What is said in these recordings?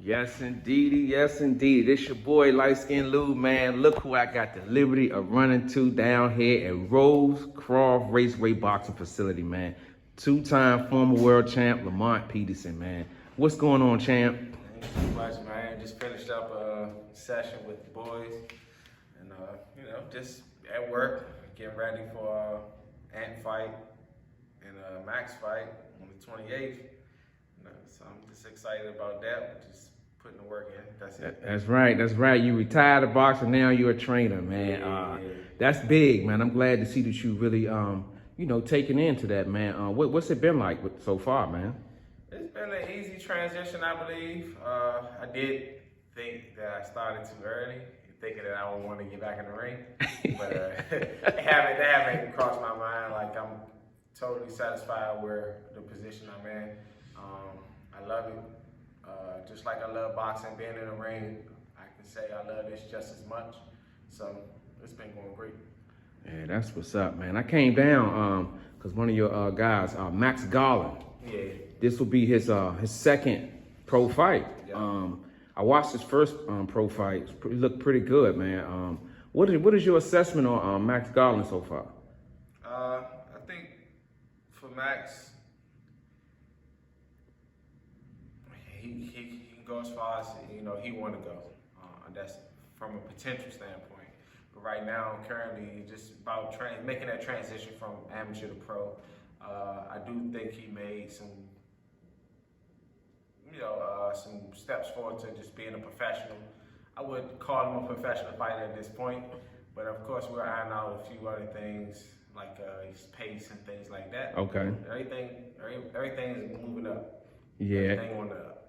Yes, indeedy. Yes, indeedy. This your boy, Liteskin Lou, man. Look who I got the liberty of running to down here at Rosecroft Raceway Boxing Facility, man. Two-time former world champ Lamont Peterson, man. What's going on, champ? Ain't too much, man. Just finished up a session with the boys, and just at work, getting ready for Ant fight and Max fight on the 28th. So I'm just excited about that. Just putting the work in. That's it. That's right. That's right. You retired a boxer, now you're a trainer, man. Yeah. That's big, man. I'm glad to see that you really, taking into that, man. What's it been like so far, man? It's been an easy transition, I believe. I did think that I started too early, thinking that I would want to get back in the ring, but that haven't crossed my mind. Like, I'm totally satisfied where the position I'm in. I love it. Just like I love boxing, being in the ring, I can say I love this just as much. So it's been going great. Yeah, that's what's up, man. I came down because one of your guys, Max Garland. Yeah. This will be his second pro fight. Yeah. I watched his first pro fight. It looked pretty good, man. What is your assessment on Max Garland so far? I think for Max, he can go as far as he want to go. That's from a potential standpoint. But right now, currently, just about making that transition from amateur to pro. I do think he made some steps forward to just being a professional. I would call him a professional fighter at this point, but of course we're ironing out a few other things like his pace and things like that. Okay. Everything is moving up. Yeah. Everything on the up.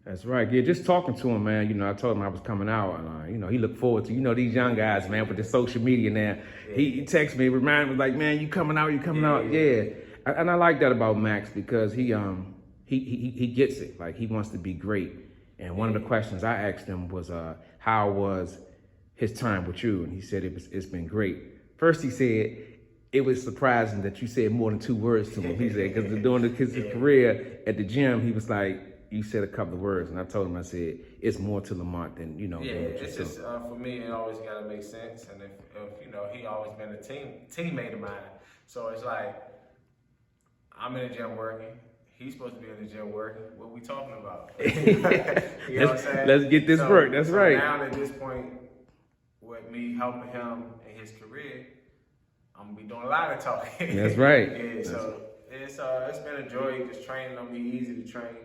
That's right. Yeah, just talking to him, man. I told him I was coming out, and he looked forward to. These young guys, man, with the social media now. Yeah. He texted me, reminded me, like, man, you coming out? You coming out? Yeah. And I like that about Max because he gets it. Like, he wants to be great. And one of the questions I asked him was, how was his time with you? And he said it's been great. First, he said it was surprising that you said more than 2 words to him. He said because during his career at the gym, he was like, you said a couple of words, and I told him, I said, it's more to Lamont than, Yeah, it's just, for me, it always got to make sense. And if he always been a teammate of mine. So it's like, I'm in the gym working. He's supposed to be in the gym working. What are we talking about? You know what I'm saying? Let's get this work. That's right. Now at this point, with me helping him in his career, I'm going to be doing a lot of talking. That's right. Yeah, so it's been a joy just training him. He's easy to train.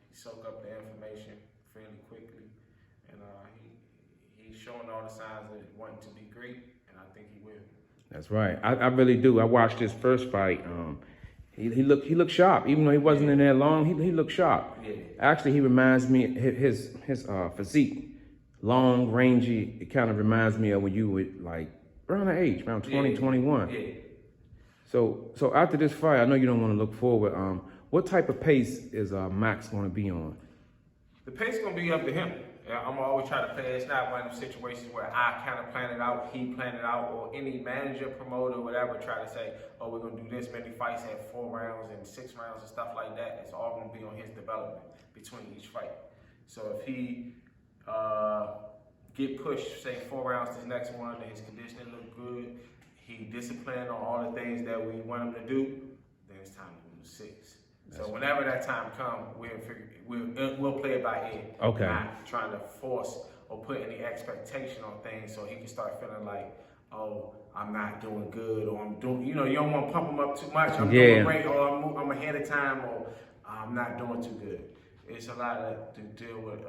He soak up the information fairly quickly, and he's showing all the signs of wanting to be great, and I think he will. That's right. I really do. I watched his first fight. He looked sharp, even though he wasn't in there long. He looked sharp. Yeah. Actually, he reminds me his physique, long, rangy. It kind of reminds me of when you were like around the age, around 20, 21. Yeah. So after this fight, I know you don't want to look forward. What type of pace is Max going to be on? The pace is going to be up to him. I'm always trying to play. It's not one of them situations where I kind of plan it out, he planned it out, or any manager, promoter, whatever, try to say, oh, we're going to do this many fights at 4 rounds and 6 rounds and stuff like that. It's all going to be on his development between each fight. So if he get pushed, say 4 rounds to the next one, and his conditioning look good, he disciplined on all the things that we want him to do, then it's time to move to 6. So whenever that time comes, we'll play it by ear. Okay. Not trying to force or put any expectation on things so he can start feeling like, oh, I'm not doing good, or I'm doing, you don't want to pump him up too much. I'm doing great, or I'm ahead of time, or I'm not doing too good. It's a lot to deal with.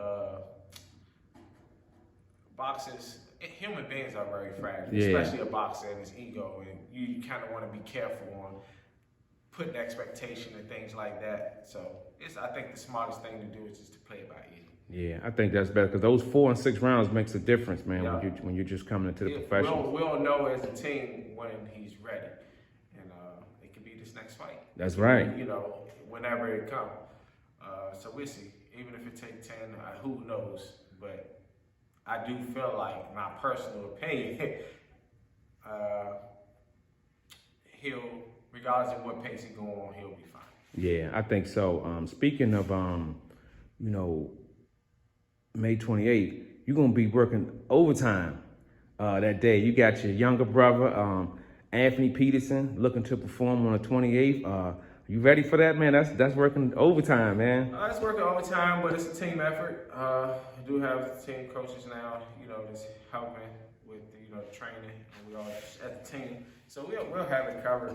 Boxers, human beings are very fragile, especially a boxer and his ego, and you kind of want to be careful on putting expectation and things like that. So I think the smartest thing to do is just to play it by ear. Yeah, I think that's better because those 4 and 6 rounds makes a difference, man. Yeah. When you're just coming into the professionals. We'll know as a team when he's ready, and it could be this next fight. That's right. Whenever it comes. So we'll see. Even if it takes 10, who knows? But I do feel like, my personal opinion, regardless of what pace he go on, he'll be fine. Yeah, I think so. Speaking of, May 28th, you're gonna be working overtime that day. You got your younger brother, Anthony Peterson, looking to perform on the 28th. You ready for that, man? That's working overtime, man. It's working overtime, but it's a team effort. We do have team coaches now, that's helping with the training, and we all at the team. So we'll have it covered.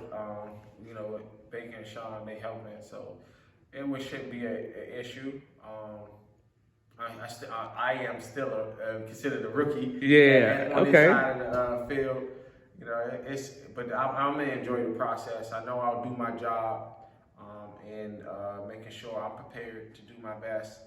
With Baker and Sean, they helping, so it shouldn't be an issue. I am still considered a rookie. Yeah. On Okay. this side of the field, but I'm gonna enjoy the process. I know I'll do my job, and making sure I'm prepared to do my best,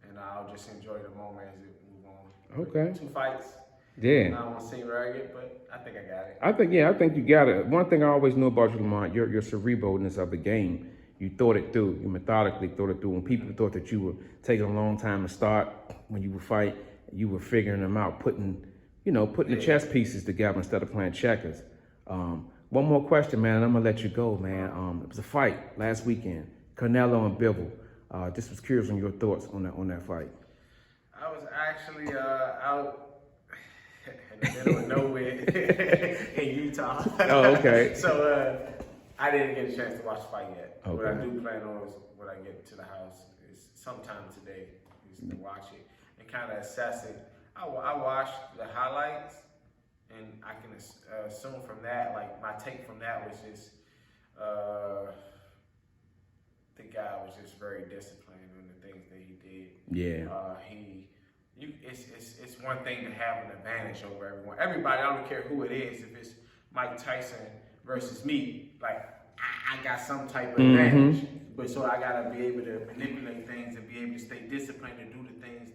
and I'll just enjoy the moment as it move on. Okay. 2 fights. Yeah. I don't want to seem arrogant, but I think I got it. I think you got it. One thing I always knew about you, Lamont, your cerebralness of the game. You thought it through. You methodically thought it through. When people thought that you were taking a long time to start, when you would fight, you were figuring them out, putting the chess pieces together instead of playing checkers. One more question, man, and I'm gonna let you go, man. It was a fight last weekend, Canelo and Bivol. Just was curious on your thoughts on that fight. I was actually out in the middle of nowhere in Utah. Oh, okay. So I didn't get a chance to watch the fight yet. Okay. What I do plan on is when I get to the house is sometime today is to watch it and kind of assess it. I watched the highlights, and I can assume from that, like my take from that was just the guy was just very disciplined in the things that he did. Yeah. It's one thing to have an advantage over everyone. Everybody, I don't care who it is. If it's Mike Tyson versus me, like I got some type of advantage. But so I gotta be able to manipulate things and be able to stay disciplined and do the things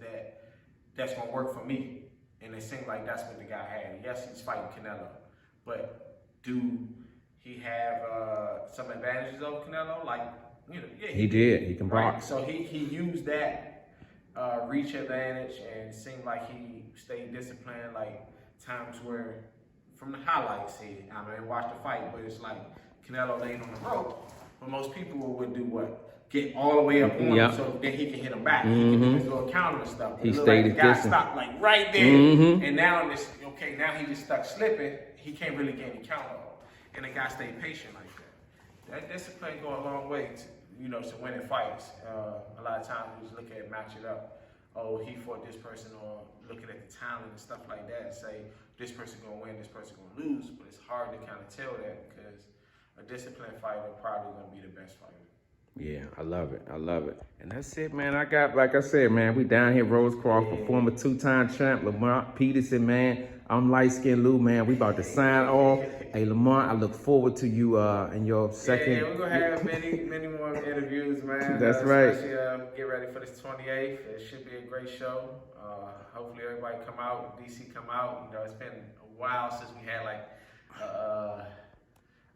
that's gonna work for me. And it seemed like that's what the guy had. Yes, he's fighting Canelo, but do he have some advantages over Canelo? Like, yeah, He did. He can box. So he used that reach advantage, and it seemed like he stayed disciplined. Like times where, from the highlights here, I mean, watch the fight, but it's like Canelo laying on the rope. But most people would do what? Get all the way up on him so then he can hit him back. He can do his little counter and stuff. He stayed like the guy distant. stopped like right there, and now now he just stuck slipping. He can't really get any counter on, and the guy stayed patient like that. That discipline go a long way to winning fights. A lot of times we just look at it, match it up. Oh, he fought this person, or looking at the talent and stuff like that, and say this person gonna win, this person gonna lose. But it's hard to kind of tell that because a disciplined fighter probably gonna be the best fighter. Yeah, I love it. And that's it, man. Like I said, man, we down here, Rosecroft, for former 2-time champ, Lamont Peterson, man. I'm Liteskin Lou, man. We about to sign off. Hey, Lamont, I look forward to you in your second. Yeah, we're going to have many more interviews, man. That's right. Especially get ready for this 28th. It should be a great show. Hopefully everybody come out, DC come out. It's been a while since we had like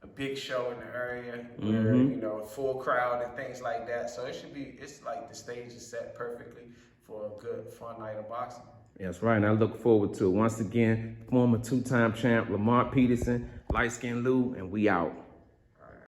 a big show in the area where, a full crowd and things like that. So it's like the stage is set perfectly for a good, fun night of boxing. That's right, and I look forward to it. Once again, former 2-time champ, Lamont Peterson, Liteskin Lou, and we out.